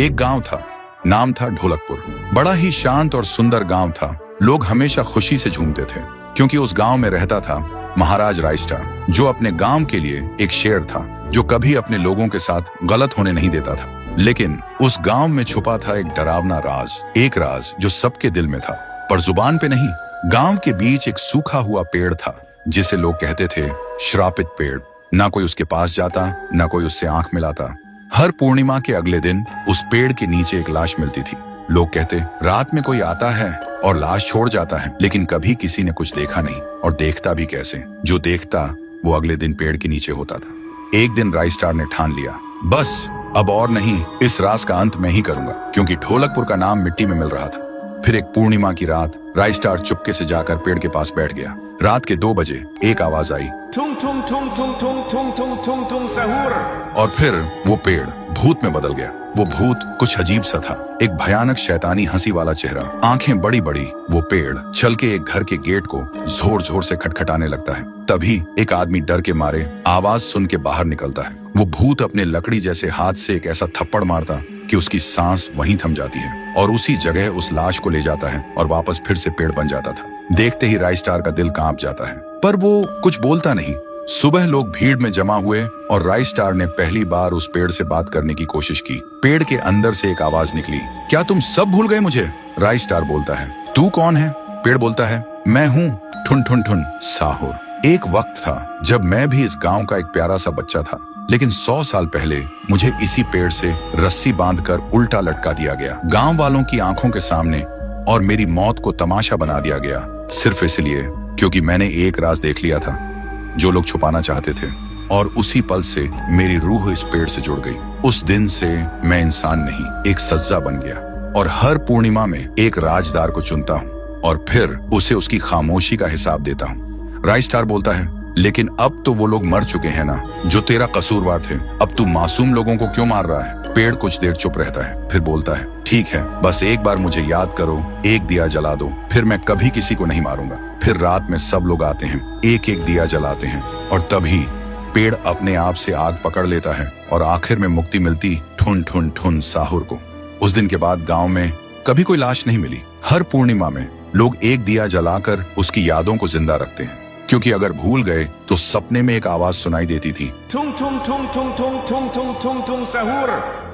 एक गांव था, नाम था ढोलकपुर। बड़ा ही शांत और सुंदर गांव था। लोग हमेशा खुशी से झूमते थे क्योंकि उस गांव में रहता था महाराज रायस्टार, जो अपने गांव के लिए एक शेर था, जो कभी अपने लोगों के साथ गलत होने नहीं देता था। लेकिन उस गांव में छुपा था एक डरावना राज, एक राज जो सबके दिल में था पर जुबान पे नहीं। गांव के बीच एक सूखा हुआ पेड़ था जिसे लोग कहते थे श्रापित पेड़। ना कोई उसके पास जाता, ना कोई उससे आंख मिलाता। हर पूर्णिमा के अगले दिन उस पेड़ के नीचे एक लाश मिलती थी। लोग कहते रात में कोई आता है और लाश छोड़ जाता है, लेकिन कभी किसी ने कुछ देखा नहीं, और देखता भी कैसे। जो देखता वो अगले दिन पेड़ के नीचे होता था। एक दिन रायस्टार ने ठान लिया, बस अब और नहीं, इस राज का अंत मैं ही करूंगा, क्योंकि ढोलकपुर का नाम मिट्टी में मिल रहा था। फिर एक पूर्णिमा की रात रायस्टार चुपके से जाकर पेड़ के पास बैठ गया। रात के 2 बजे एक आवाज आई, tung tung tung tung tung tung tung tung tung सहूर। और फिर वो पेड़ भूत में बदल गया। वो भूत कुछ अजीब सा था, एक भयानक शैतानी हंसी वाला चेहरा, आंखें बड़ी बड़ी। वो पेड़ चल के एक घर के गेट को जोर जोर से खटखटाने लगता है। तभी एक आदमी डर के मारे आवाज सुन के बाहर निकलता है। वो भूत अपने लकड़ी जैसे हाथ से एक ऐसा थप्पड़ मारता कि उसकी सांस वहीं थम जाती है, और उसी जगह उस लाश को ले जाता है और वापस फिर से पेड़ बन जाता था। देखते ही रायस्टार का दिल कांप जाता है, पर वो कुछ बोलता नहीं। सुबह लोग भीड़ में जमा हुए और रायस्टार ने पहली बार उस पेड़ से बात करने की कोशिश की। पेड़ के अंदर से एक आवाज निकली, क्या तुम सब भूल गए मुझे? रायस्टार बोलता है, तू कौन है? पेड़ बोलता है, मैं हूँ ठुन ठुन ठुन साहुर। एक वक्त था जब मैं भी इस गांव का एक प्यारा सा बच्चा था, लेकिन 100 साल पहले मुझे इसी पेड़ से रस्सी बांधकर उल्टा लटका दिया गया, गांव वालों की आंखों के सामने, और मेरी मौत को तमाशा बना दिया गया, सिर्फ इसलिए क्योंकि मैंने एक राज देख लिया था जो लोग छुपाना चाहते थे। और उसी पल से मेरी रूह इस पेड़ से जुड़ गई। उस दिन से मैं इंसान नहीं, एक सज्जा बन गया, और हर पूर्णिमा में एक राजदार को चुनता हूँ और फिर उसे उसकी खामोशी का हिसाब देता हूँ। रायस्टार बोलता है, लेकिन अब तो वो लोग मर चुके हैं ना, जो तेरा कसूरवार थे। अब तू मासूम लोगों को क्यों मार रहा है? पेड़ कुछ देर चुप रहता है, फिर बोलता है, ठीक है, बस एक बार मुझे याद करो, एक दिया जला दो, फिर मैं कभी किसी को नहीं मारूंगा। फिर रात में सब लोग आते हैं, एक एक दिया जलाते हैं, और तभी पेड़ अपने आप से आग पकड़ लेता है, और आखिर में मुक्ति मिलती ठुन ठुन ठुन साहुर को। उस दिन के बाद गांव में कभी कोई लाश नहीं मिली। हर पूर्णिमा में लोग एक दिया जलाकर उसकी यादों को जिंदा रखते हैं, क्योंकि अगर भूल गए तो सपने में एक आवाज सुनाई देती थी, tung tung tung tung tung tung tung tung tung सहूर।